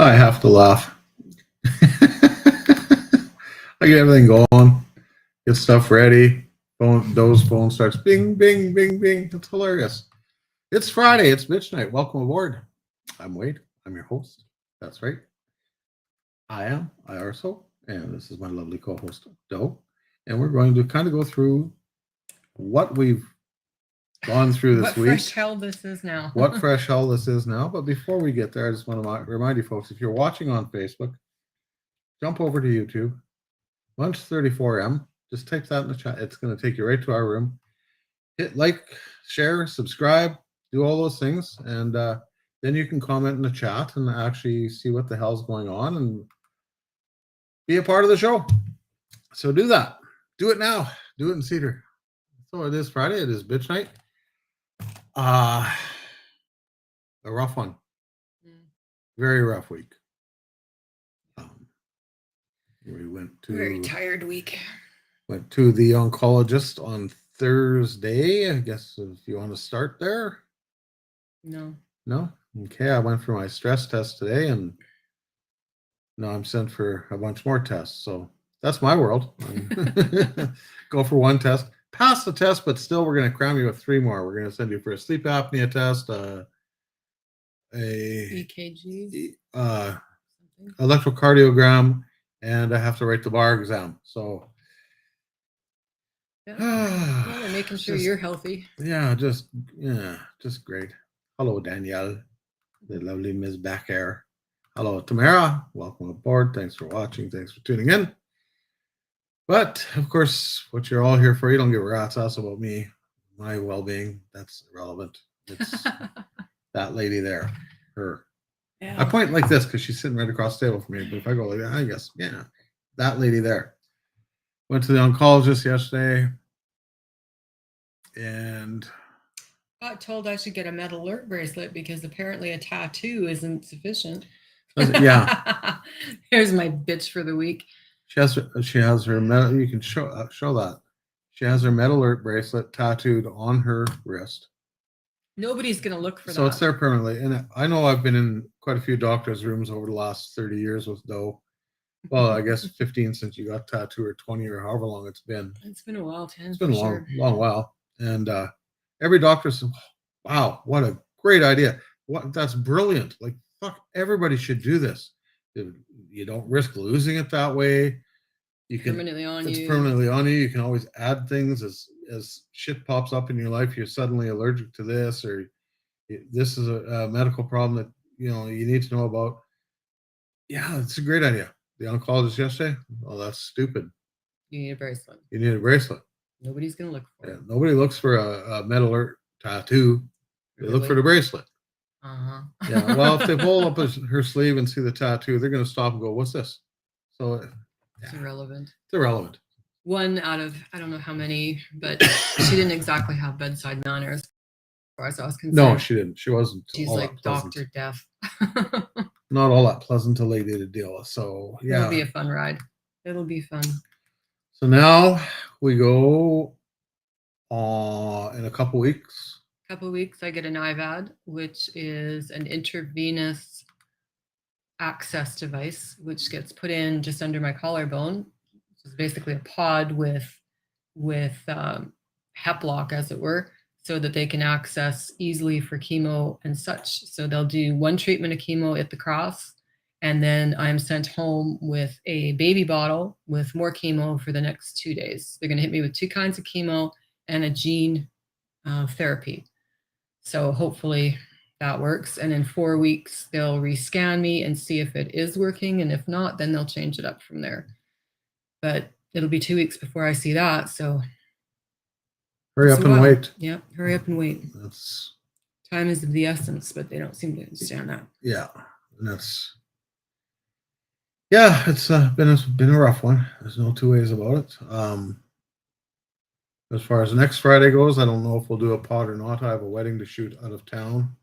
I have to laugh. I get everything going, get stuff ready. Phone starts bing, bing, bing, bing. It's hilarious. It's Friday. It's Bitch Night. Welcome aboard. I'm Wade. I'm your host. That's right. I am IRSO, and this is my lovely co-host Doe. And we're going to kind of go through what we've gone through this what week. fresh hell this is now. What fresh hell this is now. But before we get there, I just want to remind you folks, if you're watching on Facebook, jump over to YouTube, Lunch34M. Just type that in the chat. It's going to take you right to our room. Hit like, share, subscribe, do all those things. And then you can comment in the chat and actually see what the hell's going on and be a part of the show. So do that. Do it now. Do it in Cedar. So it is Friday. It is Bitch Night. A rough one. Very rough week. We went to very tired week. Went to the oncologist on Thursday. I guess if you want to start there. No. Okay. I went for my stress test today, and now I'm sent for a bunch more tests. So that's my world. Go for one test, pass the test, but still we're going to cram you with 3 more. We're going to send you for a sleep apnea test, a EKG, electrocardiogram, and I have to write the bar exam. So yeah, they're making sure you're healthy. Yeah, just great. Hello, Danielle, the lovely Ms. Backer. Hello, Tamara. Welcome aboard. Thanks for watching. Thanks for tuning in. But of course, what you're all here for, you don't give a rat's ass about me, my well-being. That's irrelevant. It's that lady there, her. Yeah. I point like this because she's sitting right across the table from me. But if I go like that, I guess, yeah, that lady there. Went to the oncologist yesterday. And got told I should get a metal alert bracelet because apparently a tattoo isn't sufficient. Yeah. Here's my bitch for the week. She has her metal. You can show that. She has her metal alert bracelet tattooed on her wrist. Nobody's gonna look for that. So it's there permanently. And I know I've been in quite a few doctors' rooms over the last 30 years with Doe. Well, I guess 15 since you got tattooed, or 20, or however long it's been. It's been a while, 10. It's been a long while. And every doctor says, wow, what a great idea. That's brilliant. Like, fuck, everybody should do this. You don't risk losing it that way. It's permanently on you. You can always add things as shit pops up in your life. You're suddenly allergic to this, or this is a medical problem that you need to know about. Yeah, it's a great idea. The oncologist yesterday, oh, that's stupid. You need a bracelet. Nobody's going to look for it. Nobody looks for a metal alert tattoo. They look for the bracelet. Uh-huh. Yeah. Well, if they pull up her sleeve and see the tattoo, they're going to stop and go, what's this? So it's irrelevant. It's irrelevant. One out of, I don't know how many, but she didn't exactly have bedside manner as far as I was concerned. No, she didn't. She wasn't. She's like Dr. Death. Not all that pleasant a lady to deal with. So, yeah. It'll be a fun ride. It'll be fun. So now we go in a couple weeks. I get an IVAD, which is an intravenous access device, which gets put in just under my collarbone. It's basically a pod with hep lock, as it were, so that they can access easily for chemo and such. So they'll do 1 treatment of chemo at the cross, and then I'm sent home with a baby bottle with more chemo for the next 2 days. They're going to hit me with 2 kinds of chemo and a gene therapy. So hopefully that works. And in 4 weeks, they'll rescan me and see if it is working. And if not, then they'll change it up from there. But it'll be 2 weeks before I see that. So hurry up and wait. Yeah, hurry up and wait. That's time is of the essence, but they don't seem to understand that. Yeah, it's been a rough one. There's no 2 ways about it. As far as next Friday goes, I don't know if we'll do a pod or not. I have a wedding to shoot out of town,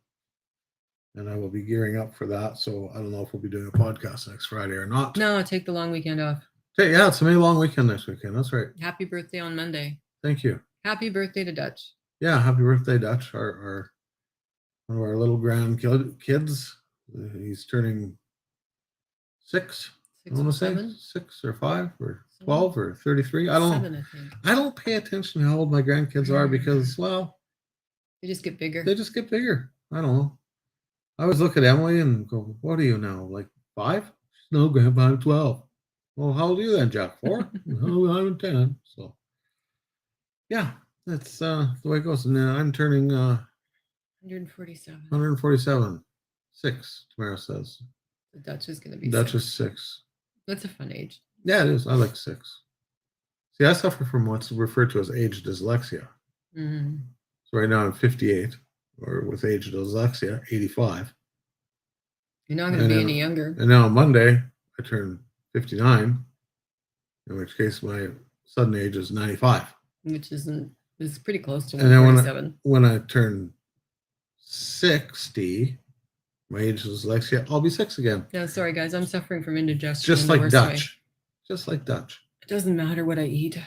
and I will be gearing up for that. So I don't know if we'll be doing a podcast next Friday or not. No, take the long weekend off. Yeah, it's a May long weekend next weekend. That's right. Happy birthday on Monday. Thank you. Happy birthday to Dutch. Yeah, happy birthday, Dutch. One of our little grandkids. He's turning 6. I 6 want or to say 7? 6 or 5 or 12 or 33. I don't know. 7, I think. I don't pay attention to how old my grandkids are because, well, They just get bigger. they just get bigger. I don't know. I always look at Emily and go, "What are you now? Like 5?" No, Grandpa, I'm 12. Well, how old are you then, Jack? 4? No, I'm 10. So, yeah, that's the way it goes. And then I'm turning 147. 147. 6, Tamara says. The Dutch is going to be Dutch 6. is 6. That's a fun age. Yeah, it is. I like 6. See, I suffer from what's referred to as age dyslexia. Mm-hmm. So right now I'm 58, or with age dyslexia, 85. You're not going to be any younger. And now on Monday, I turn 59, in which case my sudden age is 95. Which is pretty close to And then 147. when I turn 60, my age is dyslexia, I'll be 6 again. No, sorry guys, I'm suffering from indigestion. Just like Dutch. Just like Dutch. It doesn't matter what I eat.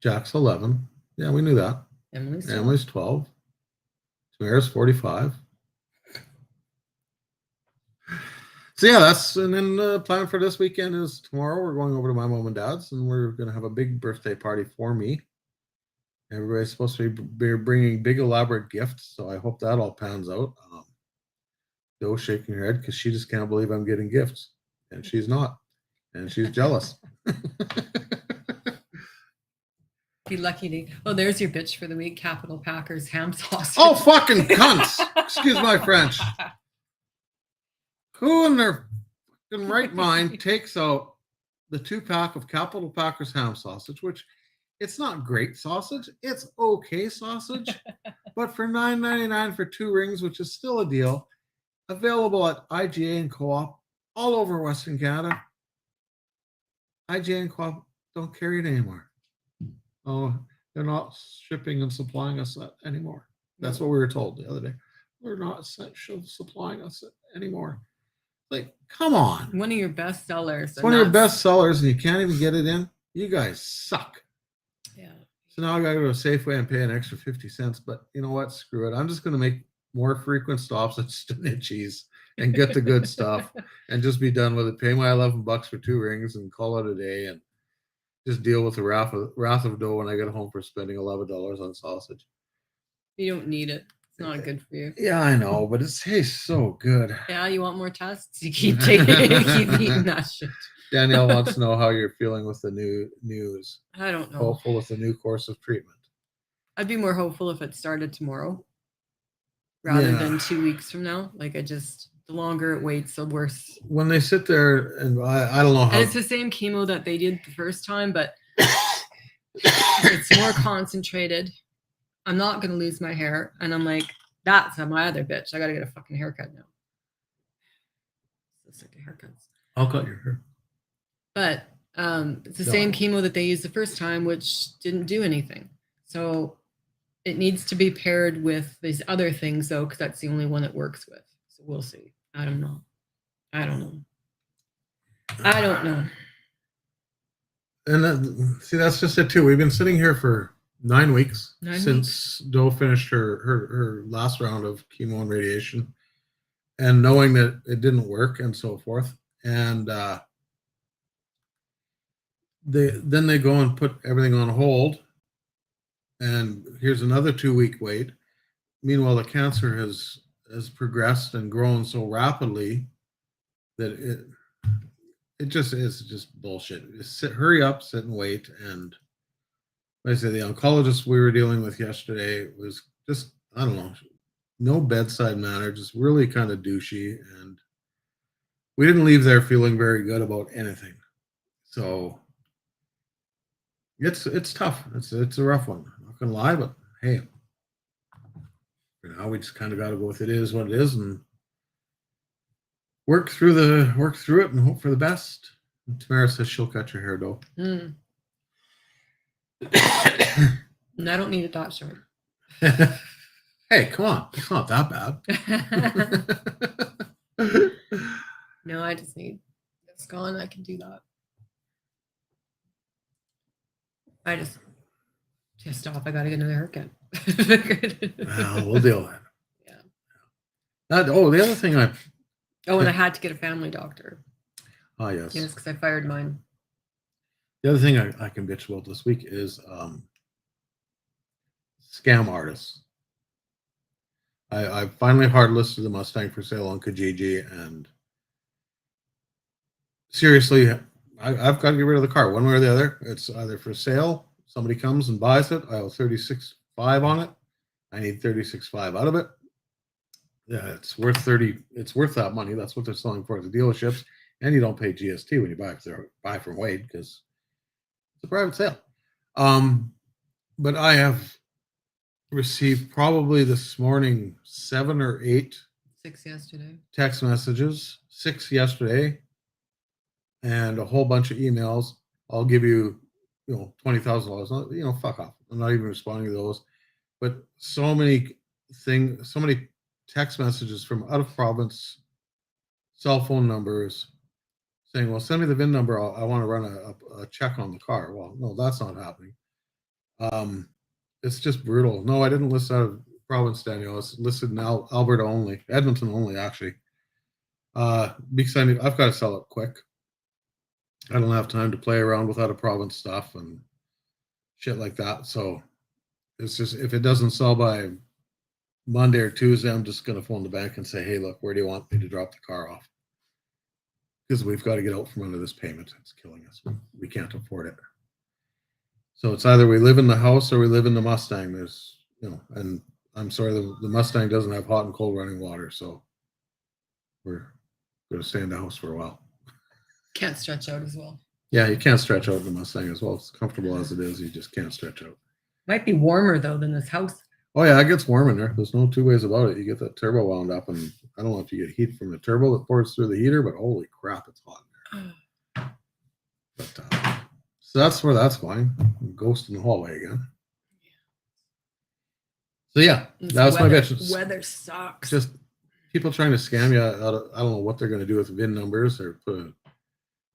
Jack's 11. Yeah, we knew that. Emily's 12. Tamara's 45. So yeah, and then the plan for this weekend is tomorrow we're going over to my mom and dad's and we're going to have a big birthday party for me. Everybody's supposed to be bringing big elaborate gifts, so I hope that all pans out. Joe's shaking her head because she just can't believe I'm getting gifts, and she's not, and she's jealous. Be lucky to. Oh, there's your bitch for the week. Capital Packers ham sausage. Oh, fucking cunts! Excuse my French. Who in their fucking right mind takes out the 2-pack of Capital Packers ham sausage, which it's not great sausage, it's okay sausage, but for $9.99 for 2 rings, which is still a deal, available at IGA and Co-op all over Western Canada. IGA and Co-op don't carry it anymore. Oh, they're not shipping and supplying us that anymore. That's what we were told the other day. They're not supplying us it anymore. Like, come on. One of your best sellers. It's one of your best sellers, and you can't even get it in. You guys suck. Yeah. So now I got to go to Safeway and pay an extra 50 cents. But you know what? Screw it. I'm just going to make more frequent stops at Stanichi's and get the good stuff and just be done with it. Pay my $11 for 2 rings and call it a day and just deal with the wrath of dough when I get home for spending $11 on sausage. You don't need it. It's not good for you. Yeah, I know, but it tastes so good. Yeah, you want more tests? You keep taking keep eating that shit. Danielle wants to know how you're feeling with the new news. I don't know. Hopeful with the new course of treatment. I'd be more hopeful if it started tomorrow rather than 2 weeks from now. Like the longer it waits, the worse. When they sit there and I don't know how. And it's the same chemo that they did the first time, but it's more concentrated. I'm not going to lose my hair. And I'm like, that's my other bitch. I got to get a fucking haircut now. So sick of haircuts. I'll cut your hair. But it's the same chemo that they used the first time, which didn't do anything. So it needs to be paired with these other things, though, because that's the only one it works with. So we'll see. I don't know. And see, that's just it, too. We've been sitting here for 9 weeks since Doe finished her last round of chemo and radiation, and knowing that it didn't work and so forth. And they go and put everything on hold, and here's another 2-week wait. Meanwhile, the cancer has progressed and grown so rapidly that it just is just bullshit. Hurry up, sit and wait. And like I said, the oncologist we were dealing with yesterday was just, I don't know, no bedside manner, just really kind of douchey. And we didn't leave there feeling very good about anything. So it's tough. It's a rough one. I'm not gonna lie, but hey, for now we just kind of got to go with it is what it is and work through it and hope for the best. And Tamara says she'll cut your hair, though. And I don't need it that short. Hey, come on. It's not that bad. No, I just need it's gone. I can do that. I just stop. I got to get another haircut. Well, we'll deal with it. Yeah. The other thing Oh, and I had to get a family doctor. Ah, yes. Yes, because I fired mine. The other thing I can bitch about this week is scam artists. I finally hard listed the Mustang for sale on Kijiji, and seriously, I've got to get rid of the car one way or the other. It's either for sale, somebody comes and buys it, I owe 36.5 on it. I need 36.5 out of it. Yeah, it's worth 30. It's worth that money. That's what they're selling for at the dealerships, and you don't pay GST when you buy from Wade because it's a private sale. But I have received probably this morning 7 or 8 6 yesterday. text messages, 6 yesterday, and a whole bunch of emails. I'll give you, $20,000. Fuck off. I'm not even responding to those. But so many text messages from out of province cell phone numbers saying, "Well, send me the VIN number. I want to run a check on the car." Well, no, that's not happening. It's just brutal. No, I didn't list out of province, Daniel. It's listed now Alberta only, Edmonton only, actually. Because I've got to sell it quick. I don't have time to play around with out of province stuff and shit like that. So it's just, if it doesn't sell by Monday or Tuesday, I'm just going to phone the bank and say, "Hey, look, where do you want me to drop the car off?" Because we've got to get out from under this payment. It's killing us. We can't afford it. So it's either we live in the house or we live in the Mustang. And I'm sorry, the Mustang doesn't have hot and cold running water. So we're going to stay in the house for a while. Can't stretch out as well. Yeah, you can't stretch out the Mustang as well. It's comfortable as it is. You just can't stretch out. Might be warmer though than this house. Oh yeah, it gets warm in there. There's no two ways about it. You get that turbo wound up, and I don't know if you get heat from the turbo that pours through the heater, but holy crap, it's hot in there. But so that's where that's going. Ghost in the hallway again. So yeah, that was my bitch. Weather sucks. Just people trying to scam you. I don't know what they're going to do with VIN numbers or put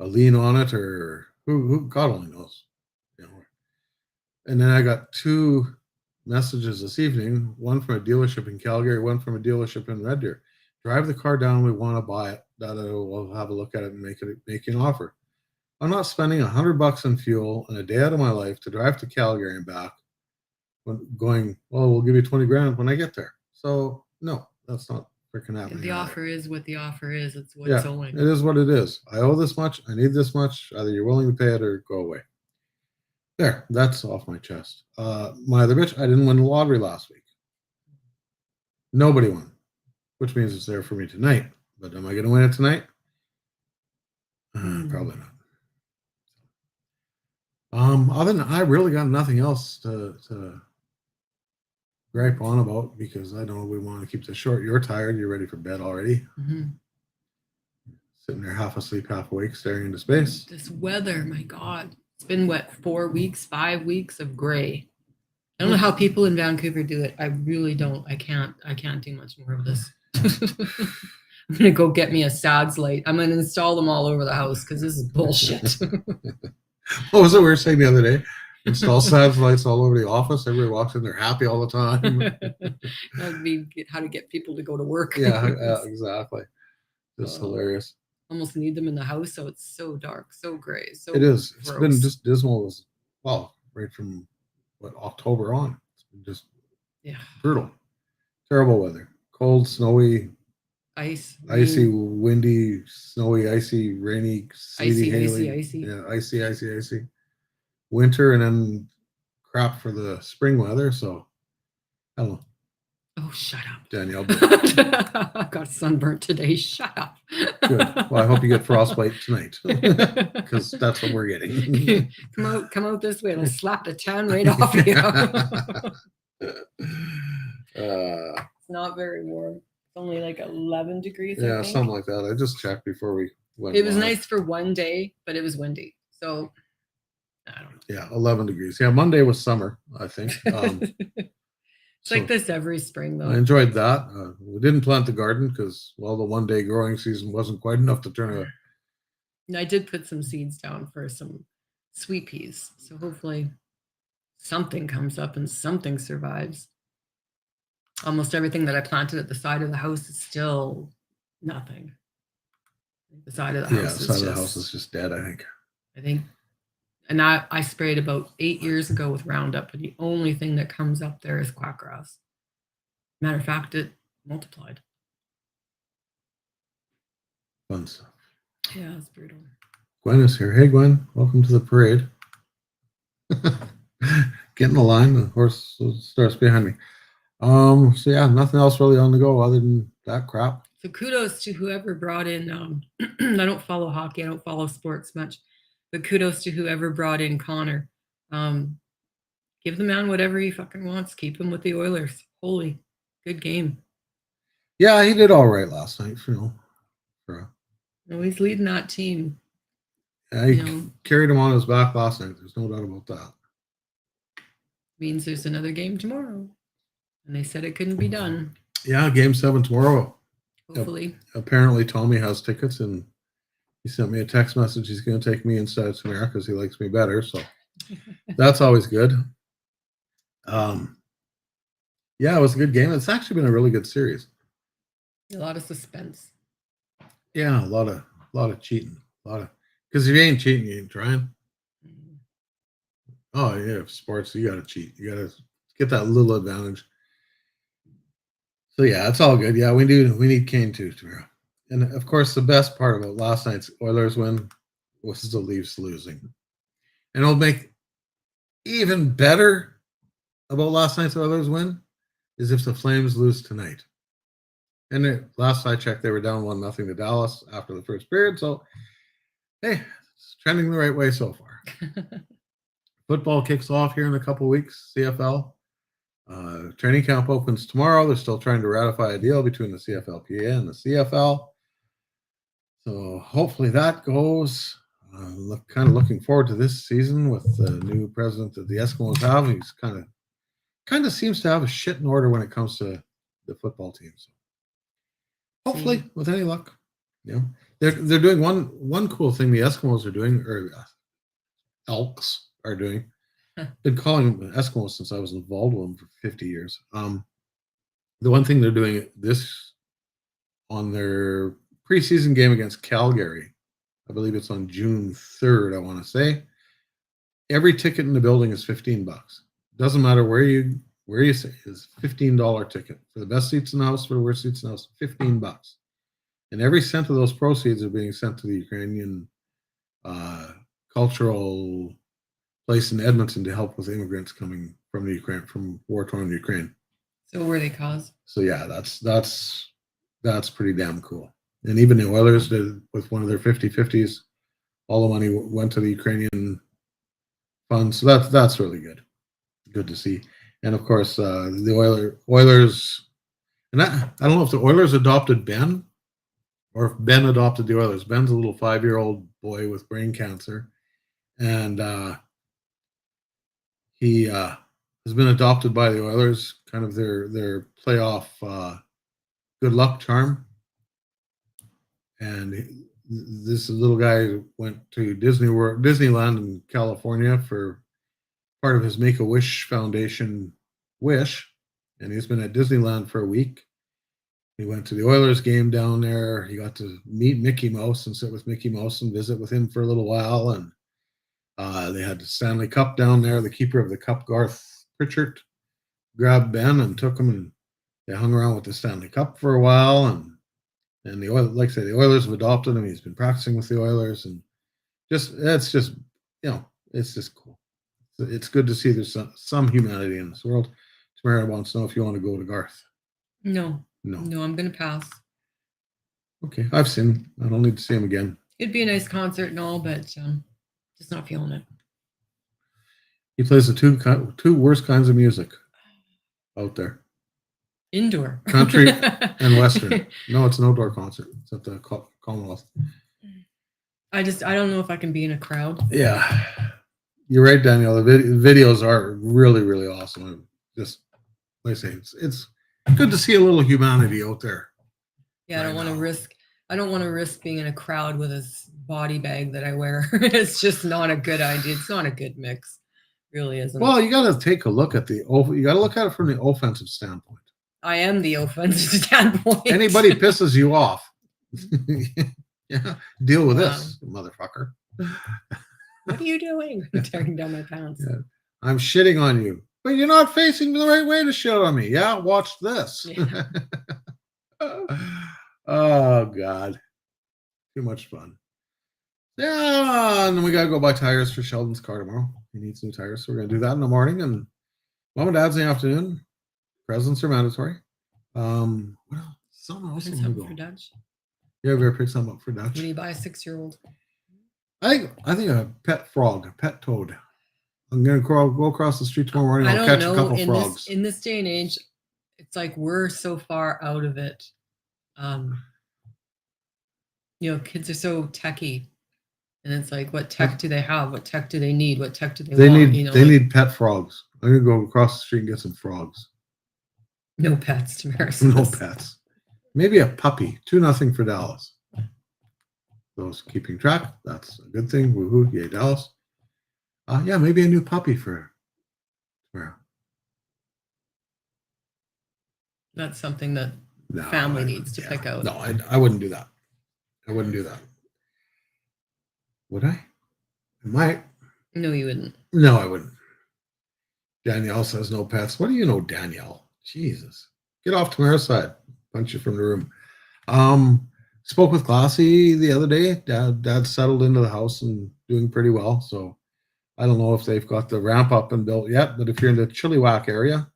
a lien on it, or who God only knows. And then I got 2 messages this evening, one from a dealership in Calgary, one from a dealership in Red Deer. Drive the car down. We want to buy it. That we'll have a look at it and make an offer. I'm not spending $100 in fuel and a day out of my life to drive to Calgary and back. Going, well, we'll give you 20 grand when I get there. So no, that's not freaking happening. The offer is what the offer is. It's what it's owing. It is what it is. I owe this much. I need this much. Either you're willing to pay it or go away. There, that's off my chest. My other bitch, I didn't win the lottery last week. Nobody won, which means it's there for me tonight. But am I going to win it tonight? Probably not. Other than I really got nothing else to gripe on about, because I know we want to keep this short. You're tired. You're ready for bed already. Mm-hmm. Sitting there half asleep, half awake, staring into space. This weather, my God. It's been, 4 weeks, 5 weeks of gray. I don't know how people in Vancouver do it. I really don't. I can't do much more of this. I'm going to go get me a SADS light. I'm going to install them all over the house because this is bullshit. What was it we were saying the other day? Install SADS lights all over the office. Everybody walks in there happy all the time. That would be how to get people to go to work. Yeah, exactly. It's hilarious. Almost need them in the house, so it's so dark, so gray. So it is. Gross. It's been just dismal as well, right from October on. It's been just brutal. Terrible weather. Cold, snowy, icy, windy, snowy, icy, rainy, sleety, icy. Yeah, icy. Winter, and then crap for the spring weather. So I don't know. Oh, shut up, Danielle. I got sunburnt today. Shut up. Good. Well, I hope you get frostbite tonight, because that's what we're getting. Come out this way. It'll slap the tan right off you. It's not very warm. It's only like 11 degrees. Yeah, something like that. I just checked before we went. It was nice for one day, but it was windy. So I don't know. Yeah, 11 degrees. Yeah, Monday was summer, I think. It's like this every spring, though. I enjoyed that. We didn't plant the garden because, well, the one-day growing season wasn't quite enough to turn a... And I did put some seeds down for some sweet peas. So hopefully something comes up and something survives. Almost everything that I planted at the side of the house is still nothing. The side of the Yeah, house the is side of the just, house is just dead, I think. I think, and I sprayed about 8 years ago with Roundup, and the only thing that comes up there is quackgrass. Matter of fact, it multiplied. Fun stuff. Yeah, it's brutal. Gwen is here. Hey, Gwen, welcome to the parade. Get in the line. The horse starts behind me. So yeah, nothing else really on the go other than that crap. So kudos to whoever brought in. I don't follow hockey. I don't follow sports much, but kudos to whoever brought in Connor. Give the man whatever he fucking wants. Keep him with the Oilers. Holy, good game. Yeah, he did all right last night. He's leading that team. Yeah, he carried him on his back last night. There's no doubt about that. Means there's another game tomorrow, and they said it couldn't be done. Yeah, game 7 tomorrow. Hopefully. Apparently, Tommy has tickets, and he sent me a text message. He's going to take me instead of Tamara because he likes me better. So that's always good. Yeah, it was a good game. It's actually been a really good series. A lot of suspense. Yeah, a lot of cheating. Because if you ain't cheating, you ain't trying. Oh yeah, sports, you got to cheat. You got to get that little advantage. So yeah, it's all good. Yeah, we need Kane too tomorrow. And of course, the best part about last night's Oilers win was the Leafs losing. And it'll make even better about last night's Oilers win is if the Flames lose tonight. And last I checked, they were down 1-0 to Dallas after the first period. So, hey, it's trending the right way so far. Football kicks off here in a couple weeks, CFL. Training camp opens tomorrow. They're still trying to ratify a deal between the CFLPA and the CFL. So hopefully that goes. Kind of looking forward to this season with the new president that the Eskimos have. He's kind of seems to have a shit in order when it comes to the football team. So hopefully, with any luck, they're doing one cool thing. The Eskimos are doing, or Elks are doing. Been calling them Eskimos since I was involved with them for 50 years. The one thing they're doing this on their preseason game against Calgary, I believe it's on June 3rd, I want to say. Every ticket in the building is $15. Doesn't matter where you say is $15 ticket for the best seats in the house, for the worst seats in the house, $15. And every cent of those proceeds are being sent to the Ukrainian cultural place in Edmonton to help with immigrants coming from the Ukraine, from war-torn Ukraine. So where they cause? So yeah, that's pretty damn cool. And even the Oilers did with one of their 50-50s. All the money went to the Ukrainian fund. So that's really good. Good to see. And of course, the Oilers, and I don't know if the Oilers adopted Ben or if Ben adopted the Oilers. Ben's a little 5-year-old boy with brain cancer. And he has been adopted by the Oilers, kind of their playoff good luck charm. And this little guy went to Disneyland in California for part of his Make-A-Wish Foundation wish, and he's been at Disneyland for a week. He went to the Oilers game down there. He got to meet Mickey Mouse and sit with Mickey Mouse and visit with him for a little while. And they had the Stanley Cup down there. The keeper of the cup, Garth Pritchard, grabbed Ben and took him, and they hung around with the Stanley Cup for a while. And the Oilers, like I said, the Oilers have adopted him. He's been practicing with the Oilers, and it's just cool. It's good to see there's some humanity in this world. Tamara wants to know if you want to go to Garth. No, I'm gonna pass. Okay, I've seen him. I don't need to see him again. It'd be a nice concert and all, but just not feeling it. He plays the two worst kinds of music out there. Indoor. Country and Western. No, it's an outdoor concert. It's at the Commonwealth. I don't know if I can be in a crowd. Yeah. You're right, Danielle. The videos are really, really awesome. Just, like I say, it's good to see a little humanity out there. Yeah, I don't want to risk being in a crowd with a body bag that I wear. It's just not a good idea. It's not a good mix. It really isn't. Well, you got to take a look at you got to look at it from the offensive standpoint. I am the offensive standpoint. Anybody pisses you off, Yeah, deal with Wow. this, motherfucker. What are you doing? Tearing down my pants. Yeah. I'm shitting on you, but you're not facing the right way to shit on me. Yeah, watch this. Yeah. Oh God, too much fun. Yeah, and then we gotta go buy tires for Sheldon's car tomorrow. He needs new tires, so we're gonna do that in the morning. And mom and dad's in the afternoon. Presents are mandatory. What else? Something else. And I'm gonna something go. for Dutch. Yeah, we better pick something up for Dutch. When you buy a 6-year-old. I think a pet frog, a pet toad. I'm gonna go across the street tomorrow morning. I I'll don't catch a know. couple In frogs. this day and age, it's like we're so far out of it. Kids are so techy, and it's like, what tech do they have? What tech do they need? What tech do they want? They need pet frogs. I'm gonna go across the street and get some frogs. No pets, Tamara No says. pets. Maybe a puppy. 2-0 for Dallas. Those keeping track. That's a good thing. Woohoo! Yay, Dallas. Yeah, maybe a new puppy for tomorrow. That's something that No, family needs to pick out. No, I wouldn't do that. I wouldn't do that. Would I? I might. No, you wouldn't. No, I wouldn't. Danielle says no pets. What do you know, Danielle? Jesus. Get off Tamara's side. Punch you from the room. Spoke with Glassy the other day. Dad settled into the house and doing pretty well. So I don't know if they've got the ramp up and built yet, but if you're in the Chilliwack area,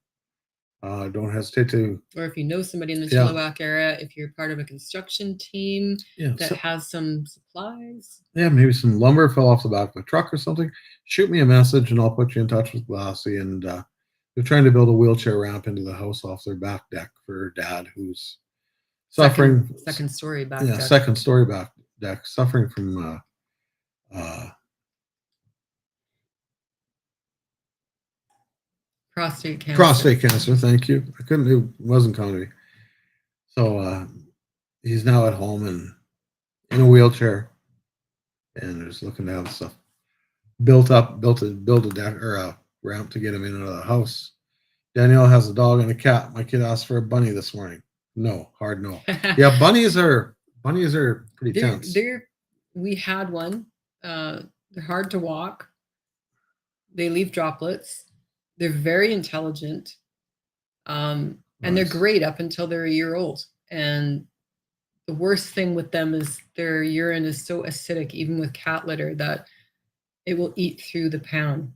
don't hesitate to. Or if you know somebody in the Yeah. Chilliwack area, if you're part of a construction team that has some supplies. Yeah, maybe some lumber fell off the back of a truck or something. Shoot me a message and I'll put you in touch with Glassy. And they're trying to build a wheelchair ramp into the house off their back deck for Dad, who's suffering. Second story back Yeah, deck. second story back deck, suffering from prostate cancer. prostate cancer. Thank you. It wasn't coming to me. So he's now at home and in a wheelchair, and they're just looking to have stuff build a deck or a ramp to get him into the house. Danielle has a dog and a cat. My kid asked for a bunny this morning. No, hard no. Yeah, bunnies are pretty tense. We had one. They're hard to walk. They leave droplets. They're very intelligent. And they're great up until they're a year old. And the worst thing with them is their urine is so acidic, even with cat litter, that it will eat through the pound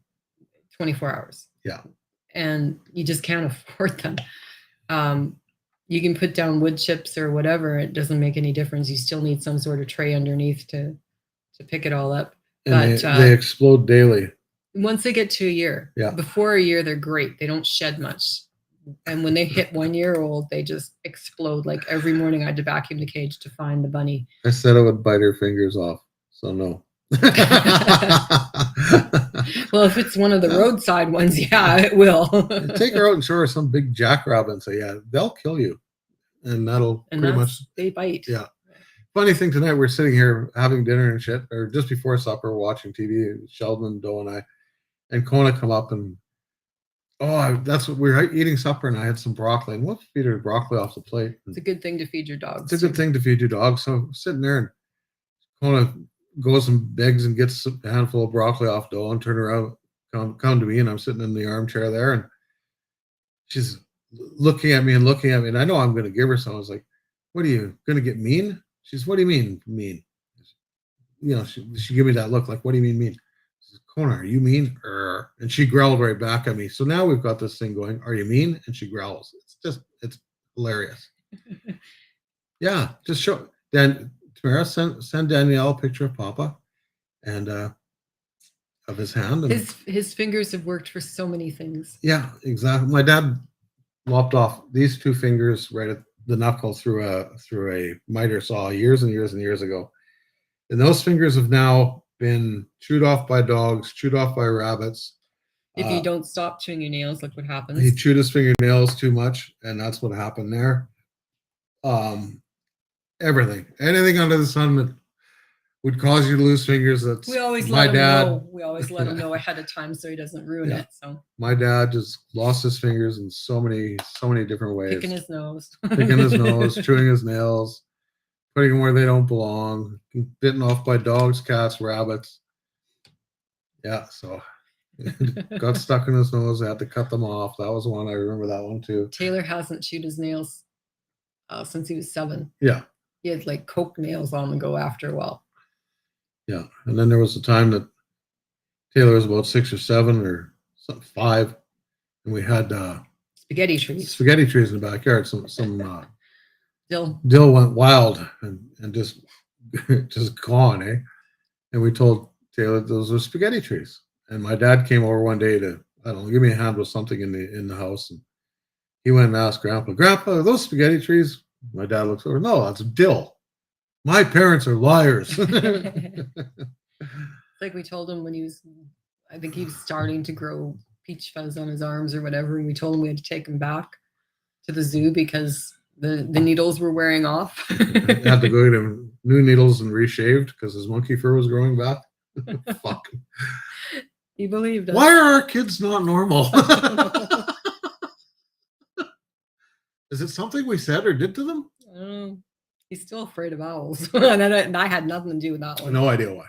24 hours. Yeah. And you just can't afford them. You can put down wood chips or whatever. It doesn't make any difference. You still need some sort of tray underneath to pick it all up. And they explode daily. Once they get to a year, yeah. Before a year, they're great. They don't shed much. And when they hit 1 year old, they just explode. Like every morning I had to vacuum the cage to find the bunny. I said I would bite her fingers off. So no. Well, if it's one of the roadside ones, yeah, it will. Take her out and show her some big jackrabbit and say, yeah, they'll kill you. And that'll pretty much. They bite. Yeah. Funny thing tonight, we're sitting here having dinner and shit, or just before supper, watching TV, Sheldon and Doe and I, and Kona come up and, that's what we were eating supper, and I had some broccoli, and we'll feed her broccoli off the plate. It's a good thing to feed your dogs. It's a good thing to feed your dog. So I'm sitting there, and Kona goes and begs and gets a handful of broccoli off Doe and turn around, come to me, and I'm sitting in the armchair there, and she's looking at me, and I know I'm going to give her some. I was like, what are you going to get mean? She's, what do you mean mean? You know, she gave me that look like, what do you mean mean? She says, Kona, are you mean? And she growled right back at me. So now we've got this thing going, are you mean? And she growls. It's hilarious. Yeah, just show. Then Tamara, send Danielle a picture of Papa and of his hand. And, his fingers have worked for so many things. Yeah, exactly. My dad lopped off these two fingers right at the knuckle through a miter saw years and years and years ago, and those fingers have now been chewed off by dogs, chewed off by rabbits. If you don't stop chewing your nails, look what happens. He chewed his fingernails too much, and that's what happened there. Anything under the sun that would cause you to lose fingers. That's we always let him know. We always let him know ahead of time so he doesn't ruin it. So my dad just lost his fingers in so many different ways. Picking his nose, chewing his nails. putting them where they don't belong, bitten off by dogs, cats, rabbits. Yeah, so got stuck in his nose. I had to cut them off. That was one. I remember that one too. Taylor hasn't chewed his nails since he was 7. Yeah, He had like Coke nails on the go after a while. yeah. And then there was a time that Taylor was about 6 or 7 or something, 5, and we had Spaghetti trees. spaghetti trees in the backyard. Some Dill went wild and just just gone, eh? And we told Taylor those were spaghetti trees. And my dad came over one day to, I don't know, give me a hand with something in the house. And he went and asked Grandpa, Grandpa, are those spaghetti trees? My dad looks over, no, that's dill. My parents are liars. Like we told him when he was, I think he was starting to grow peach fuzz on his arms or whatever. And we told him we had to take him back to the zoo because the needles were wearing off. Had to go get him new needles and reshaved because his monkey fur was growing back. Fuck. He believed us. Why are our kids not normal? Is it something we said or did to them? I don't know. He's still afraid of owls. and I had nothing to do with that one. No idea why.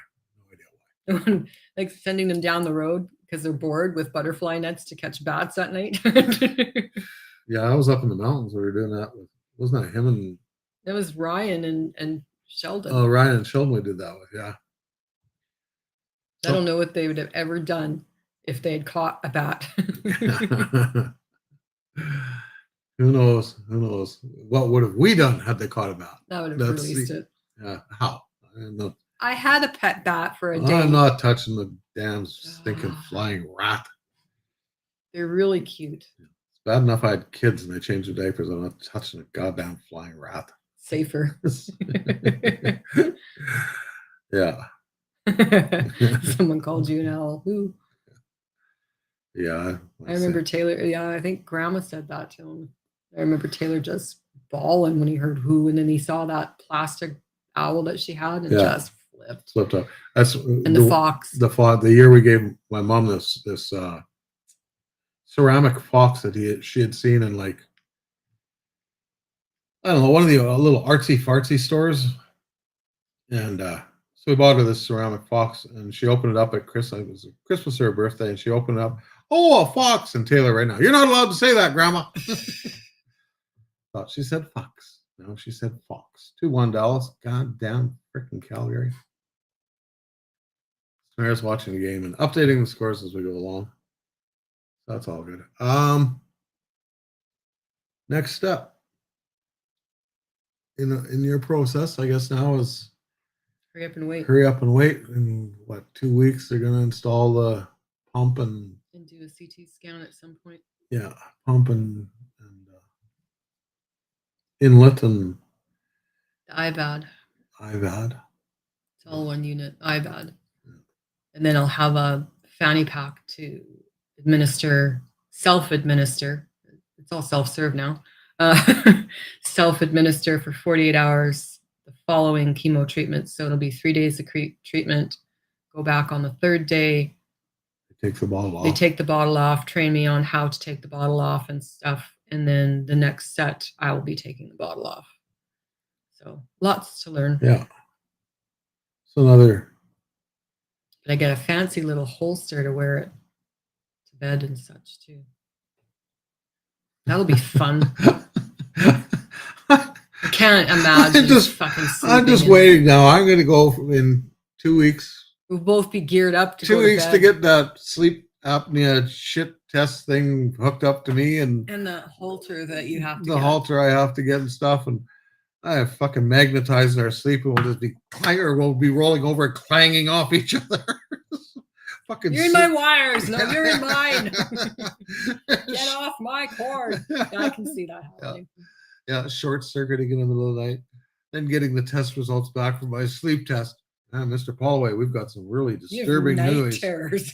Like sending them down the road because they're bored with butterfly nets to catch bats at night. Yeah, I was up in the mountains. We were doing that with, wasn't that him and It was Ryan and Sheldon. oh, Ryan and Sheldon we did that with, yeah. I don't know what they would have ever done if they had caught a bat. Who knows? Who knows? What would have we done had they caught a bat? That would have That's released it. Yeah, how? I had a pet bat for a day. I'm not touching the damn stinking flying rat. They're really cute. It's bad enough I had kids and they changed their diapers. I'm not touching a goddamn flying rat. Safer. Yeah. Someone called you an owl. Ooh. Yeah. I remember Taylor. Yeah, I think Grandma said that to him. I remember Taylor just bawling when he heard who, and then he saw that plastic owl that she had and just flipped up. That's and the fox. The year we gave my mom this ceramic fox that she had seen in, like, I don't know, one of the little artsy fartsy stores, and so we bought her this ceramic fox, and she opened it up at Christmas. It was Christmas or her birthday, and she opened it up. Oh, a fox! And Taylor right now, you're not allowed to say that, Grandma. Thought she said fox. No, she said fox. 2-1 Dallas. Goddamn freaking Calgary. Samara's watching the game and updating the scores as we go along. That's all good. Next step in your process, I guess now is Hurry up and wait. Hurry up and wait. In what, 2 weeks they're going to install the pump and do a CT scan at some point. Yeah, pump and inlet and the IVAD. It's all one unit, IVAD. Yeah. And then I'll have a fanny pack to self-administer. It's all self-serve now. Self-administer for 48 hours the following chemo treatment. So it'll be 3 days of treatment. Go back on the 3rd day. They take the bottle off. They take the bottle off, train me on how to take the bottle off and stuff. And then the next set, I will be taking the bottle off. So lots to learn. Yeah. So another. But I get a fancy little holster to wear it to bed and such too. That'll be fun. I can't imagine I'm just waiting now. I'm going to go in 2 weeks. We'll both be geared up to 2 weeks to get that sleep apnea shit test thing hooked up to me and the halter that you have to the halter I have to get and stuff, and I have fucking magnetized our sleep and we'll just be we'll be rolling over and clanging off each other. Fucking you're in my wires. No, you're in mine. Get off my cord. Yeah, I can see that happening. Yeah, short circuiting in the middle of the night. Then getting the test results back from my sleep test. Mr. Paulway, we've got some really disturbing news. Terrors.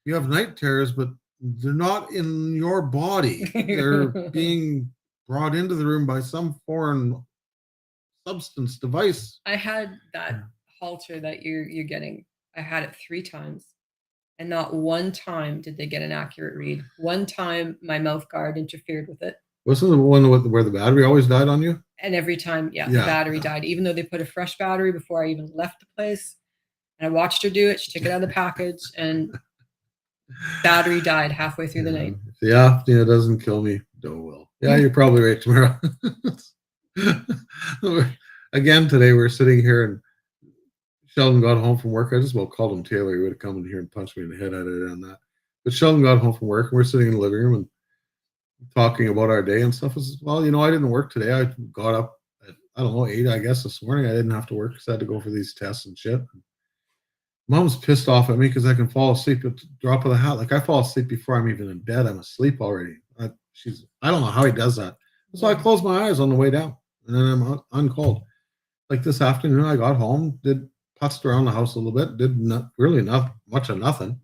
You have night terrors, but they're not in your body. They're being brought into the room by some foreign substance device. I had that halter that you're getting. I had it 3 times, and not one time did they get an accurate read. One time, my mouth guard interfered with it. Wasn't the one where the battery always died on you? And every time, the Yeah, battery yeah. died, even though they put a fresh battery before I even left the place. And I watched her do it. She took it out of the package and battery died halfway through the night. If the apnea doesn't kill me, Doe will. Yeah, you're probably right, Tamara. Again, today we're sitting here and Sheldon got home from work. I just about called him Taylor. He would have come in here and punched me in the head out of it on that. But Sheldon got home from work and we're sitting in the living room and talking about our day and stuff. I said, well, I didn't work today. I got up at, I don't know, 8, I guess, this morning. I didn't have to work because I had to go for these tests and shit. Mom's pissed off at me because I can fall asleep at the drop of the hat. Like I fall asleep before I'm even in bed. I'm asleep already. I don't know how he does that. So I close my eyes on the way down and then I'm uncalled. Like this afternoon, I got home, putzed around the house a little bit, did not really not much of nothing.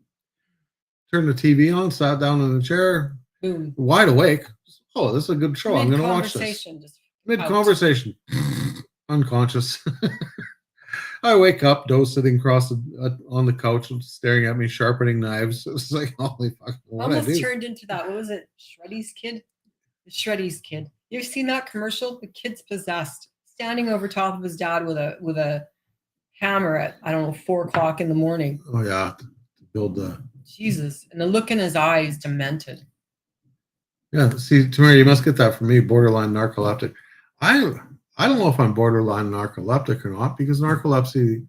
Turned the TV on, sat down in the chair, Boom. wide awake. Oh, this is a good show. I'm going to watch this. Mid conversation, unconscious. I wake up, Doe sitting across on the couch, staring at me, sharpening knives. It's like, holy fuck! Almost turned into that. What was it? Shreddy's kid. The Shreddy's kid. You ever seen that commercial? The kid's possessed, standing over top of his dad with a hammer at, I don't know, 4 o'clock in the morning. Oh yeah, to build the Jesus, and the look in his eye is demented. Yeah, see, Tamara, you must get that from me, borderline narcoleptic. I don't know if I'm borderline narcoleptic or not because narcolepsy.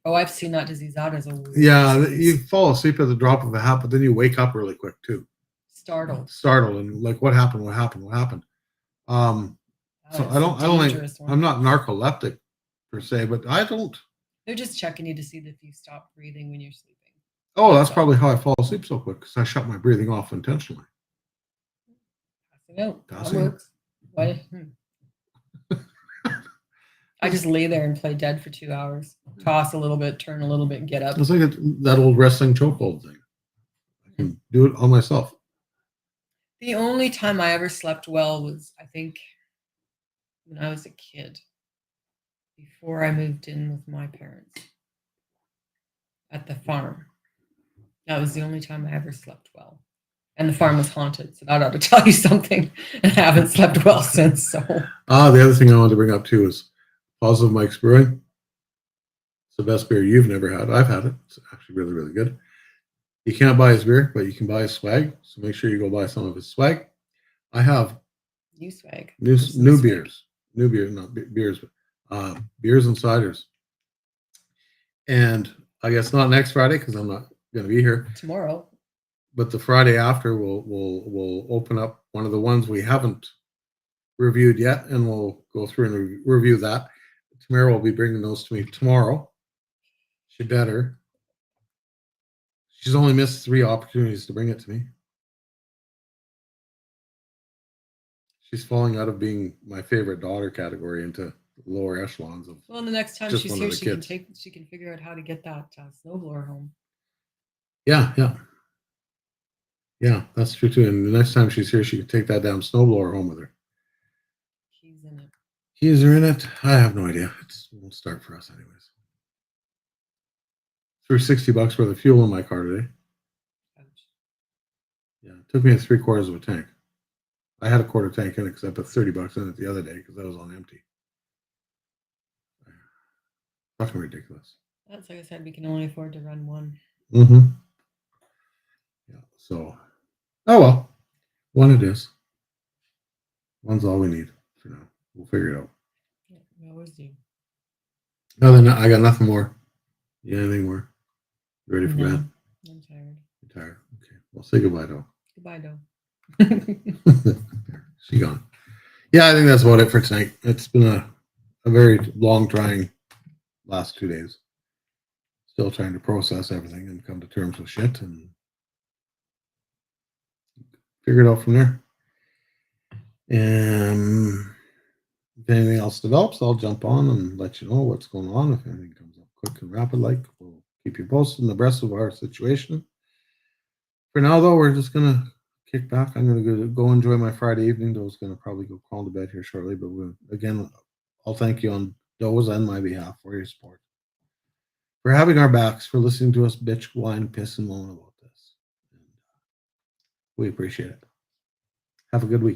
Oh, I've seen that disease. That is a Yeah, you fall asleep at the drop of a hat, but then you wake up really quick too. Startled, and like, what happened? What happened? What happened? So I don't think I'm not narcoleptic per se, but I don't. They're just checking you to see if you stop breathing when you're sleeping. Oh, that's probably how I fall asleep so quick because I shut my breathing off intentionally. That works. Why? I just lay there and play dead for 2 hours. Toss a little bit, turn a little bit, and get up. It's like that old wrestling chokehold thing. I can do it on myself. The only time I ever slept well was, I think, when I was a kid, before I moved in with my parents at the farm. That was the only time I ever slept well. And the farm was haunted, so that ought to tell you something. And I haven't slept well since. So. The other thing I wanted to bring up too is Positive Mike's Brewing. It's the best beer you've never had. I've had it. It's actually really, really good. You can't buy his beer, but you can buy his swag. So make sure you go buy some of his swag. I have new swag, new beers, not beers, but beers and ciders. And I guess not next Friday because I'm not going to be here tomorrow. But the Friday after, we'll open up one of the ones we haven't reviewed yet, and we'll go through and review that. Tamara will be bringing those to me tomorrow. She better. She's only missed 3 opportunities to bring it to me. She's falling out of being my favorite daughter category into lower echelons of. Well, the next time she's here, she can figure out how to get that snowblower home. Yeah, that's true too. And the next time she's here, she can take that damn snowblower home with her. Keys in it. Keys are in it. I have no idea. It won't start for us anyways. Threw $60 worth of fuel in my car today. Ouch. Yeah, it took me 3/4 of a tank. I had a quarter tank in it because I put $30 in it the other day because I was on empty. Fucking ridiculous. That's like I said, we can only afford to run one. Mm-hmm. Yeah. So, oh well, one it is. One's all we need for now. We'll figure it out. Yeah, we always do. Other than that, I got nothing more. You got anything more? You ready for bed? I'm tired. You're tired. Okay. Well, say goodbye, Doe. Goodbye, Doe. She gone. Yeah, I think that's about it for tonight. It's been a very long, trying last 2 days. Still trying to process everything and come to terms with shit and figure it out from there. And if anything else develops, I'll jump on and let you know what's going on. If anything comes up quick and rapid, we'll keep you posted and abreast of our situation. For now, though, we're just gonna kick back. I'm gonna go enjoy my Friday evening. Doe's gonna probably go crawl to bed here shortly. But again, I'll thank you on Doe's and my behalf for your support, for having our backs, for listening to us bitch, whine, piss, and moan about this. We appreciate it. Have a good week.